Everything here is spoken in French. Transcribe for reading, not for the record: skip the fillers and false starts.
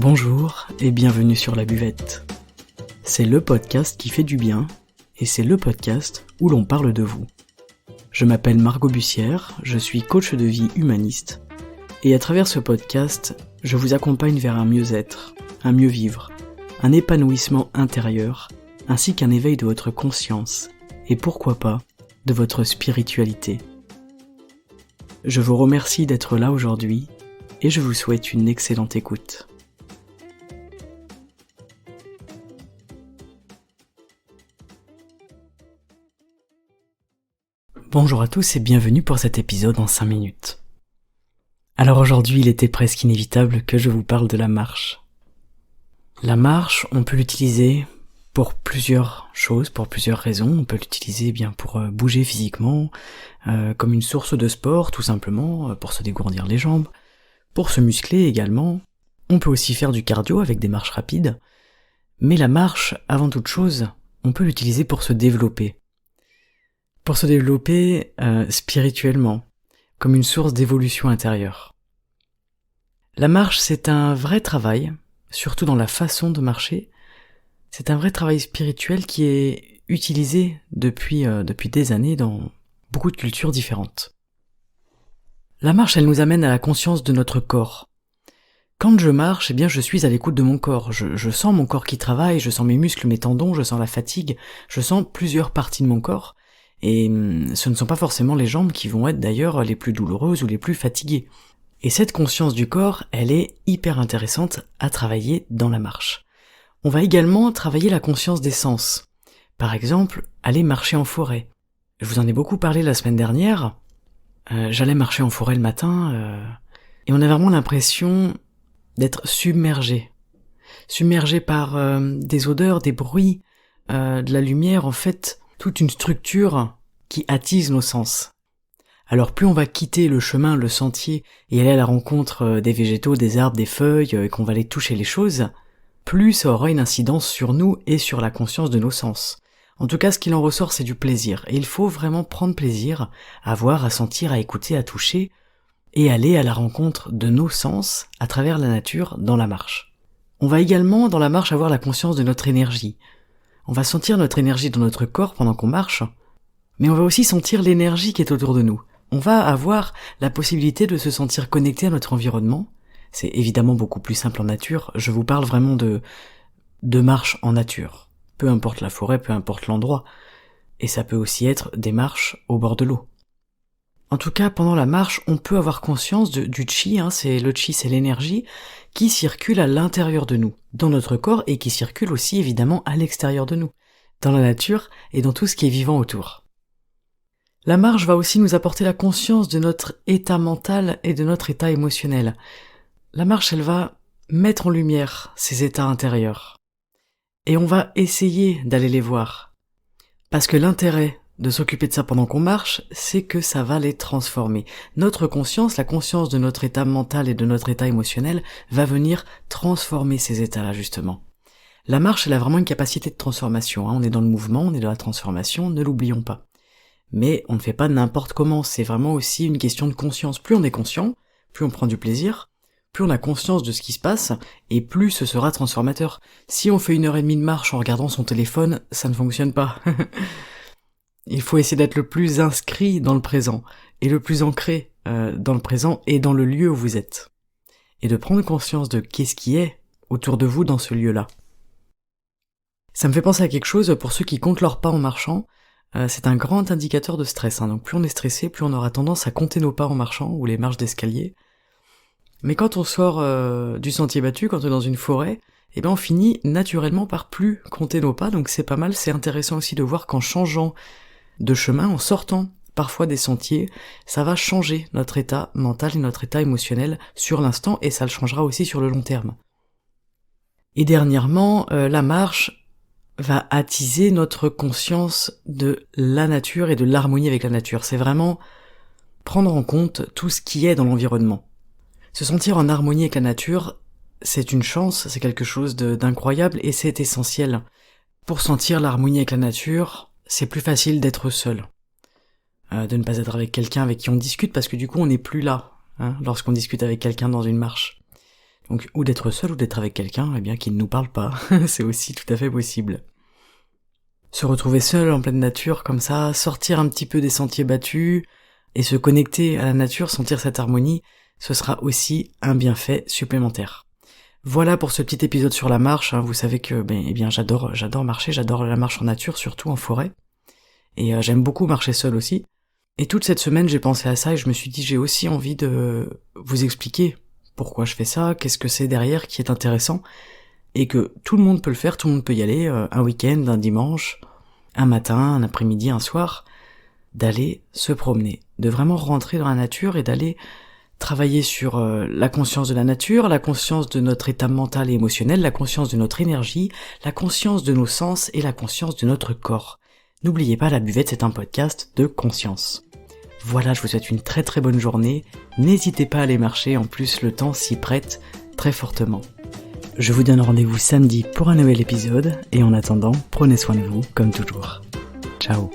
Bonjour et bienvenue sur La Buvette. C'est le podcast qui fait du bien et c'est le podcast où l'on parle de vous. Je m'appelle Margot Bussière, je suis coach de vie humaniste et à travers ce podcast, je vous accompagne vers un mieux-être, un mieux vivre, un épanouissement intérieur ainsi qu'un éveil de votre conscience et pourquoi pas de votre spiritualité. Je vous remercie d'être là aujourd'hui et je vous souhaite une excellente écoute. Bonjour à tous et bienvenue pour cet épisode en 5 minutes. Alors aujourd'hui, il était presque inévitable que je vous parle de la marche. La marche, on peut l'utiliser pour plusieurs choses, pour plusieurs raisons. On peut l'utiliser bien pour bouger physiquement, comme une source de sport tout simplement, pour se dégourdir les jambes, pour se muscler également. On peut aussi faire du cardio avec des marches rapides. Mais la marche, avant toute chose, on peut l'utiliser pour se développer. Pour se développer spirituellement, comme une source d'évolution intérieure. La marche, c'est un vrai travail, surtout dans la façon de marcher. C'est un vrai travail spirituel qui est utilisé depuis des années dans beaucoup de cultures différentes. La marche, elle nous amène à la conscience de notre corps. Quand je marche, eh bien, je suis à l'écoute de mon corps. Je sens mon corps qui travaille, je sens mes muscles, mes tendons, je sens la fatigue, je sens plusieurs parties de mon corps. Et ce ne sont pas forcément les jambes qui vont être d'ailleurs les plus douloureuses ou les plus fatiguées. Et cette conscience du corps, elle est hyper intéressante à travailler dans la marche. On va également travailler la conscience des sens. Par exemple, aller marcher en forêt. Je vous en ai beaucoup parlé la semaine dernière. J'allais marcher en forêt le matin et on a vraiment l'impression d'être submergé. Submergé par des odeurs, des bruits, de la lumière, en fait, toute une structure qui attise nos sens. Alors plus on va quitter le chemin, le sentier, et aller à la rencontre des végétaux, des arbres, des feuilles, et qu'on va aller toucher les choses, plus ça aura une incidence sur nous et sur la conscience de nos sens. En tout cas, ce qu'il en ressort, c'est du plaisir. Et il faut vraiment prendre plaisir à voir, à sentir, à écouter, à toucher, et aller à la rencontre de nos sens à travers la nature dans la marche. On va également, dans la marche, avoir la conscience de notre énergie. On va sentir notre énergie dans notre corps pendant qu'on marche, mais on va aussi sentir l'énergie qui est autour de nous. On va avoir la possibilité de se sentir connecté à notre environnement. C'est évidemment beaucoup plus simple en nature. Je vous parle vraiment de marche en nature. Peu importe la forêt, peu importe l'endroit. Et ça peut aussi être des marches au bord de l'eau. En tout cas, pendant la marche, on peut avoir conscience du chi, le chi, c'est l'énergie qui circule à l'intérieur de nous, dans notre corps, et qui circule aussi évidemment à l'extérieur de nous, dans la nature et dans tout ce qui est vivant autour. La marche va aussi nous apporter la conscience de notre état mental et de notre état émotionnel. La marche, elle va mettre en lumière ces états intérieurs. Et on va essayer d'aller les voir. Parce que l'intérêt de s'occuper de ça pendant qu'on marche, c'est que ça va les transformer. Notre conscience, la conscience de notre état mental et de notre état émotionnel, va venir transformer ces états-là, justement. La marche, elle a vraiment une capacité de transformation. On est dans le mouvement, on est dans la transformation, ne l'oublions pas. Mais on ne fait pas n'importe comment, c'est vraiment aussi une question de conscience. Plus on est conscient, plus on prend du plaisir, plus on a conscience de ce qui se passe, et plus ce sera transformateur. Si on fait 1h30 de marche en regardant son téléphone, ça ne fonctionne pas. Il faut essayer d'être le plus inscrit dans le présent, et le plus ancré dans le présent et dans le lieu où vous êtes. Et de prendre conscience de qu'est-ce qui est autour de vous dans ce lieu-là. Ça me fait penser à quelque chose pour ceux qui comptent leurs pas en marchant. C'est un grand indicateur de stress. Donc plus on est stressé, plus on aura tendance à compter nos pas en marchant, ou les marches d'escalier. Mais quand on sort du sentier battu, quand on est dans une forêt, eh ben on finit naturellement par plus compter nos pas, donc c'est pas mal. C'est intéressant aussi de voir qu'en changeant de chemin, en sortant parfois des sentiers, ça va changer notre état mental et notre état émotionnel sur l'instant, et ça le changera aussi sur le long terme. Et dernièrement, la marche va attiser notre conscience de la nature et de l'harmonie avec la nature. C'est vraiment prendre en compte tout ce qui est dans l'environnement. Se sentir en harmonie avec la nature, c'est une chance, c'est quelque chose d'incroyable et c'est essentiel. Pour sentir l'harmonie avec la nature, c'est plus facile d'être seul. De ne pas être avec quelqu'un avec qui on discute, parce que du coup on n'est plus là, lorsqu'on discute avec quelqu'un dans une marche. Donc, ou d'être seul ou d'être avec quelqu'un, eh bien, qui ne nous parle pas. C'est aussi tout à fait possible. Se retrouver seul en pleine nature comme ça, sortir un petit peu des sentiers battus et se connecter à la nature, sentir cette harmonie, ce sera aussi un bienfait supplémentaire. Voilà pour ce petit épisode sur la marche, hein. Vous savez que j'adore marcher, j'adore la marche en nature, surtout en forêt. Et j'aime beaucoup marcher seul aussi. Et toute cette semaine, j'ai pensé à ça et je me suis dit, j'ai aussi envie de vous expliquer pourquoi je fais ça, qu'est-ce que c'est derrière qui est intéressant, et que tout le monde peut le faire, tout le monde peut y aller, un week-end, un dimanche, un matin, un après-midi, un soir, d'aller se promener, de vraiment rentrer dans la nature et d'aller travailler sur la conscience de la nature, la conscience de notre état mental et émotionnel, la conscience de notre énergie, la conscience de nos sens et la conscience de notre corps. N'oubliez pas, La Buvette, c'est un podcast de conscience. Voilà, je vous souhaite une très très bonne journée. N'hésitez pas à aller marcher, en plus le temps s'y prête très fortement. Je vous donne rendez-vous samedi pour un nouvel épisode, et en attendant, prenez soin de vous comme toujours. Ciao.